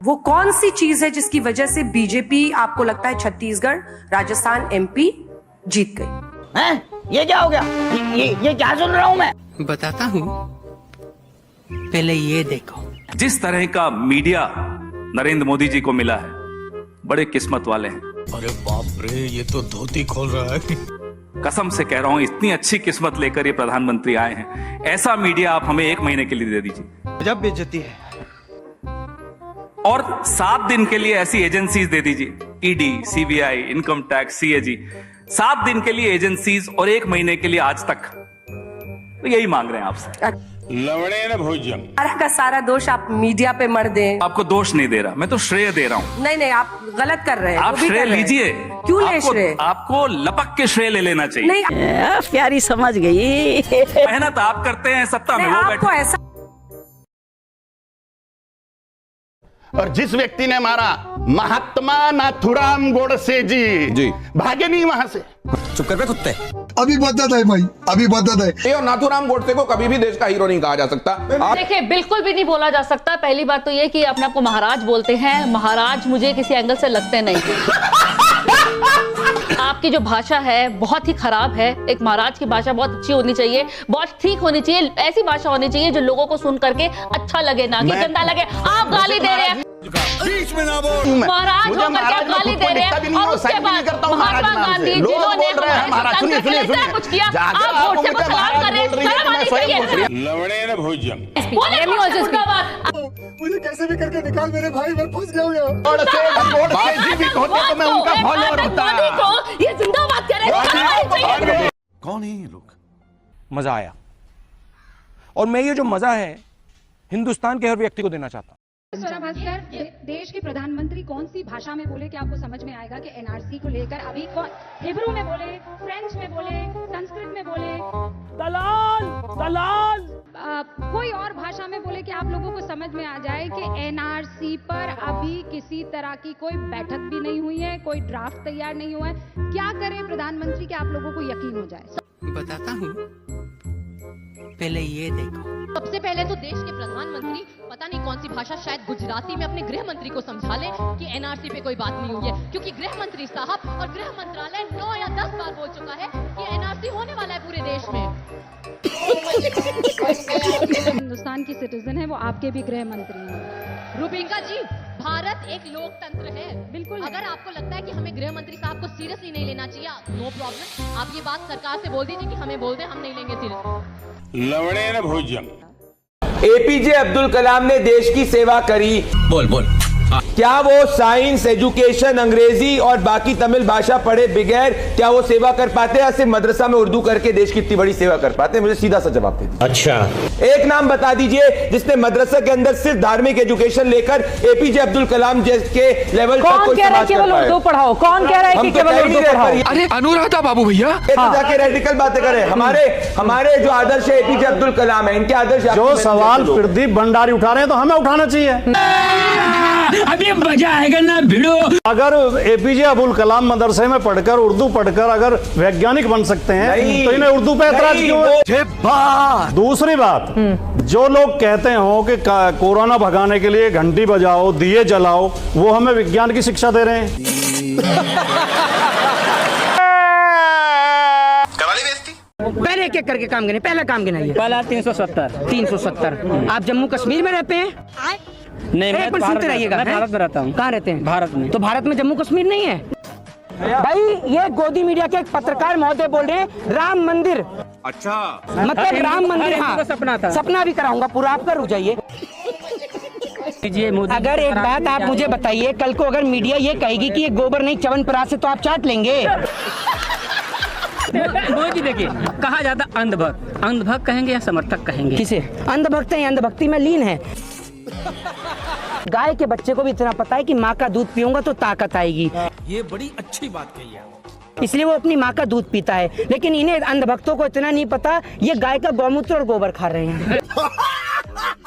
वो कौन सी चीज है जिसकी वजह से बीजेपी आपको लगता है छत्तीसगढ़, राजस्थान, एमपी जीत गई? हैं? ये क्या हो गया? ये क्या सुन रहा हूँ मैं? बताता हूँ, पहले ये देखो। जिस तरह का मीडिया नरेंद्र मोदी जी को मिला है, बड़े किस्मत वाले हैं। अरे बाप रे, ये तो धोती खोल रहा है। कसम से कह रहा हूं, इतनी अच्छी किस्मत लेकर ये प्रधानमंत्री आए हैं। ऐसा मीडिया आप हमें 1 महीने के लिए दे दीजिए, जब बेइज्जती है। और 7 दिन के लिए ऐसी एजेंसीज दे दीजिए, ED, CBI, income tax, CAG, 7 दिन के लिए एजेंसीज और 1 महीने के लिए आज तक। तो यही मांग रहे हैं आपसे। लवणेन भोज्यम। का सारा दोष आप मीडिया पे मर दें। आपको दोष नहीं दे रहा, मैं तो श्रेय दे रहा हूं। नहीं, आप गलत कर रहे हैं। आप श्रेय लीजिए। क्यों ले श्रेय? आपको लपक के श्रेय ले लेना चाहिए। नहीं, प्यारी समझ गई। मेहनत आप करते हैं, सत्ता में वो आपको बैठे। ऐसा और जिस व्यक्ति ने मारा महात्मा नाथुराम गोडसे जी भागे नहीं वहां से। चुप कर बे कुत्ते। अभी बदत है भाई, अभी बदत है। और नाथुराम गोडसे को कभी भी देश का हीरो नहीं कहा जा सकता। देखिए, बिल्कुल भी नहीं बोला जा सकता। पहली बात तो ये कि अपने आप को महाराज बोलते हैं। महाराज मुझे किसी एंगल से लगते नहीं। आपकी जो भाषा है बहुत ही खराब है। एक महाराज की भाषा बहुत अच्छी होनी चाहिए, बहुत ठीक होनी चाहिए। ऐसी भाषा होनी चाहिए जो लोगों को सुन करके अच्छा लगे, ना कि गंदा लगे। आप गाली दे रहे हैं, बीच में ना बोल। महाराज होकर के आप गाली दे रहे हैं, और उसके बाद महात्मा गांधी जिन्होंने कुछ किया, आप वोट से सवाल कर रहे हैं। शर्म आनी चाहिए। लवणेन भोज्यम। मुझे कैसे भी करके निकाल मेरे भाई, मैं फंस गया हूँ। मैं उनका फॉलोअर होता। ये जिंदाबाद कह रहे हैं। कौन है ये लोग? मजा आया, और मैं ये जो मजा है हिंदुस्तान के हर व्यक्ति को देना चाहता हूँ। स्वरा भास्कर, देश के प्रधानमंत्री कौन सी भाषा में बोले कि आपको समझ में आएगा कि एनआरसी को लेकर अभी हिब्रू में बोले, फ्रेंच में बोले, संस्कृत में बोले, दलाल कोई और भाषा में बोले कि आप लोगों को समझ में आ जाए कि एनआरसी पर अभी किसी तरह की कोई बैठक भी नहीं हुई है, कोई ड्राफ्ट तैयार नहीं हुआ है। क्या करें प्रधानमंत्री कि आप लोगों को यकीन हो जाए? बताता हूँ, पहले ये देखो। सबसे पहले तो देश के प्रधानमंत्री पता नहीं कौन सी भाषा, शायद गुजराती में, अपने गृह मंत्री को समझा ले कि एनआरसी पे कोई बात नहीं हुई है। क्योंकि गृह मंत्री साहब और गृह मंत्रालय 9 या 10 बार बोल चुका है कि एनआरसी होने वाला है पूरे देश में। हिंदुस्तान की सिटीजन है, वो आपके भी गृह मंत्री हैं। रूबिका जी, भारत एक लोकतंत्र है। बिल्कुल। अगर आपको लगता है कि हमें गृह मंत्री साहब को सीरियसली नहीं लेना चाहिए, नो प्रॉब्लम। आप ये बात सरकार से बोल दीजिए कि हमें बोल दें, हम नहीं लेंगे सीरियसली। लवणेन भोज्यम। एपीजे अब्दुल कलाम ने देश की सेवा करी। बोल। क्या वो साइंस, एजुकेशन, अंग्रेजी और बाकी तमिल भाषा पढ़े बगैर क्या वो सेवा कर पाते, या सिर्फ मदरसा में उर्दू करके देश की इतनी बड़ी सेवा कर पाते? मुझे सीधा सा जवाब दे दीजिए। अच्छा, एक नाम बता दीजिए जिसने मदरसा के अंदर सिर्फ धार्मिक एजुकेशन लेकर एपीजे अब्दुल कलाम के लेवल तक कोई समाज कर पाए। उर्दू पढ़ाओ? कौन कह रहा है कि केवल उर्दू पढ़ाओ? अरे अनुराधा बाबू भैया, जाके रेडिकल बातें करें। हमारे जो आदर्श है एपीजे अब्दुल कलाम है, इनके आदर्श जो सवाल प्रदीप भंडारी उठा रहे हैं तो हमें उठाना चाहिए। अभी मजा आएगा ना भिड़ो। अगर एपीजे अब्दुल कलाम मदरसे में पढ़कर, उर्दू पढ़कर अगर वैज्ञानिक बन सकते हैं तो इन्हें उर्दू पे ऐतराज क्यों है? दूसरी बात, जो लोग कहते हो कि कोरोना भगाने के लिए घंटी बजाओ, दिए जलाओ, वो हमें विज्ञान की शिक्षा दे रहे हैं। पहले एक एक करके काम गिने। पहला काम गिनाइए। पहला 370। आप जम्मू कश्मीर में रहते हैं? नहीं, मैं सुनते रहिएगा। भारत में रहता हूँ। कहाँ रहते हैं? भारत में। तो भारत में जम्मू कश्मीर नहीं है भाई। ये गोदी मीडिया के एक पत्रकार महोदय बोल रहे हैं राम मंदिर। अच्छा, मतलब राम मंदिर। हाँ, सपना था। सपना भी कराऊंगा पूरा, आप कर जाइए। अगर एक बात आप मुझे बताइए, कल को अगर मीडिया ये कहेगी कि ये गोबर नहीं च्यवनप्राश है, तो आप चाट लेंगे? मोदी देखिए, कहा जाता अंधभक्त। अंधभक्त कहेंगे या समर्थक कहेंगे? किसे अंधभक्त है? अंधभक्ति में लीन है। गाय के बच्चे को भी इतना पता है कि माँ का दूध पीऊंगा तो ताकत आएगी। ये बड़ी अच्छी बात कही है, इसलिए वो अपनी माँ का दूध पीता है। लेकिन इन्हें अंधभक्तों को इतना नहीं पता, ये गाय का गौमूत्र और गोबर खा रहे हैं।